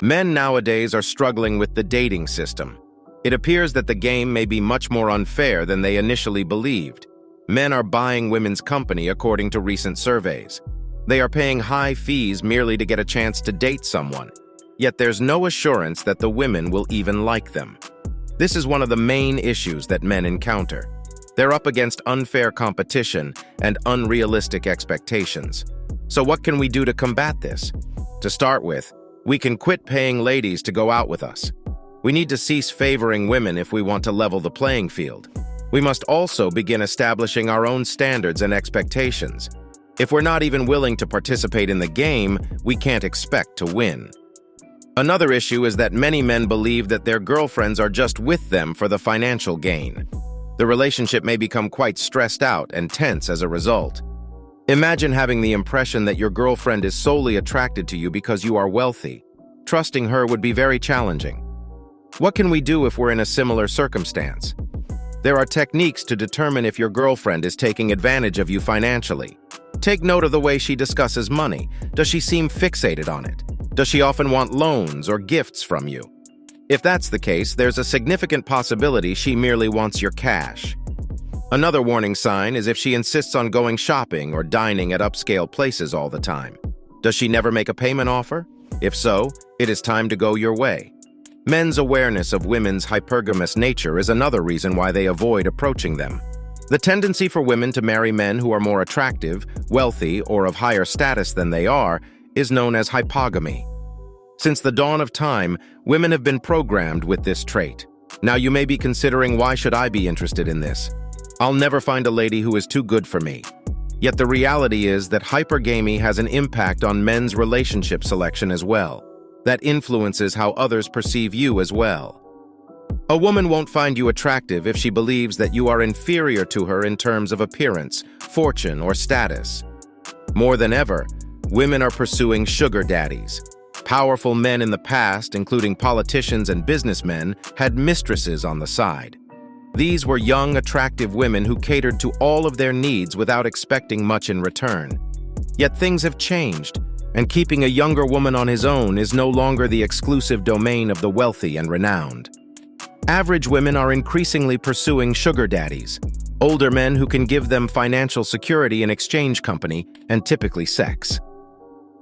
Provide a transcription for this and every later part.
Men nowadays are struggling with the dating system. It appears that the game may be much more unfair than they initially believed. Men are buying women's company according to recent surveys. They are paying high fees merely to get a chance to date someone. Yet there's no assurance that the women will even like them. This is one of the main issues that men encounter. They're up against unfair competition and unrealistic expectations. So what can we do to combat this? To start with, we can quit paying ladies to go out with us. We need to cease favoring women if we want to level the playing field. We must also begin establishing our own standards and expectations. If we're not even willing to participate in the game, we can't expect to win. Another issue is that many men believe that their girlfriends are just with them for the financial gain. The relationship may become quite stressed out and tense as a result. Imagine having the impression that your girlfriend is solely attracted to you because you are wealthy. Trusting her would be very challenging. What can we do if we're in a similar circumstance? There are techniques to determine if your girlfriend is taking advantage of you financially. Take note of the way she discusses money. Does she seem fixated on it? Does she often want loans or gifts from you? If that's the case, there's a significant possibility she merely wants your cash. Another warning sign is if she insists on going shopping or dining at upscale places all the time. Does she never make a payment offer? If so, it is time to go your way. Men's awareness of women's hypergamous nature is another reason why they avoid approaching them. The tendency for women to marry men who are more attractive, wealthy, or of higher status than they are is known as hypogamy. Since the dawn of time, women have been programmed with this trait. Now you may be considering, why should I be interested in this? I'll never find a lady who is too good for me. Yet the reality is that hypergamy has an impact on men's relationship selection as well. That influences how others perceive you as well. A woman won't find you attractive if she believes that you are inferior to her in terms of appearance, fortune, or status. More than ever, women are pursuing sugar daddies. Powerful men in the past, including politicians and businessmen, had mistresses on the side. These were young, attractive women who catered to all of their needs without expecting much in return. Yet things have changed, and keeping a younger woman on his own is no longer the exclusive domain of the wealthy and renowned. Average women are increasingly pursuing sugar daddies, older men who can give them financial security in exchange company and typically sex.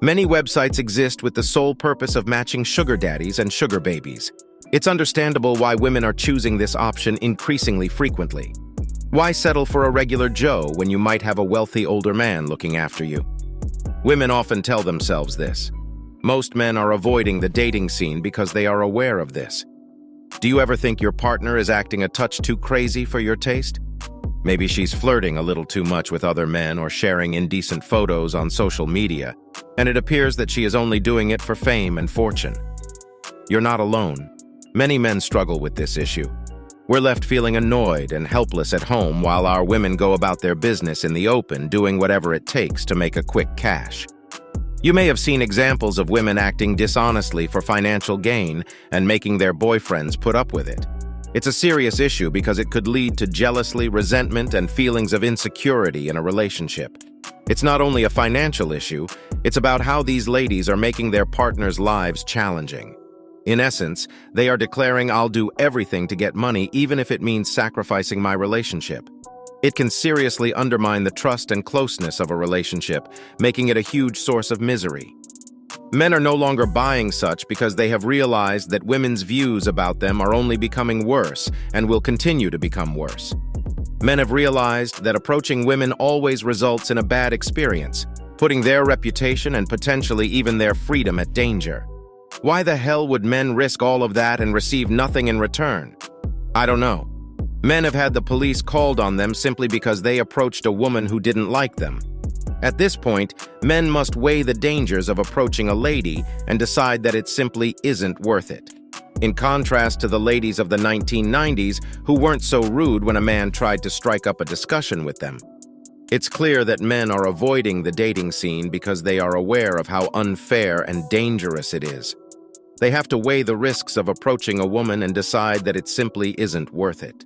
Many websites exist with the sole purpose of matching sugar daddies and sugar babies. It's understandable why women are choosing this option increasingly frequently. Why settle for a regular Joe when you might have a wealthy older man looking after you? Women often tell themselves this. Most men are avoiding the dating scene because they are aware of this. Do you ever think your partner is acting a touch too crazy for your taste? Maybe she's flirting a little too much with other men or sharing indecent photos on social media, and it appears that she is only doing it for fame and fortune. You're not alone. Many men struggle with this issue. We're left feeling annoyed and helpless at home while our women go about their business in the open, doing whatever it takes to make a quick cash. You may have seen examples of women acting dishonestly for financial gain and making their boyfriends put up with it. It's a serious issue because it could lead to jealousy, resentment, and feelings of insecurity in a relationship. It's not only a financial issue, it's about how these ladies are making their partners' lives challenging. In essence, they are declaring, "I'll do everything to get money, even if it means sacrificing my relationship." It can seriously undermine the trust and closeness of a relationship, making it a huge source of misery. Men are no longer buying such because they have realized that women's views about them are only becoming worse and will continue to become worse. Men have realized that approaching women always results in a bad experience, putting their reputation and potentially even their freedom at danger. Why the hell would men risk all of that and receive nothing in return? I don't know. Men have had the police called on them simply because they approached a woman who didn't like them. At this point, men must weigh the dangers of approaching a lady and decide that it simply isn't worth it. In contrast to the ladies of the 1990s who weren't so rude when a man tried to strike up a discussion with them. It's clear that men are avoiding the dating scene because they are aware of how unfair and dangerous it is. They have to weigh the risks of approaching a woman and decide that it simply isn't worth it.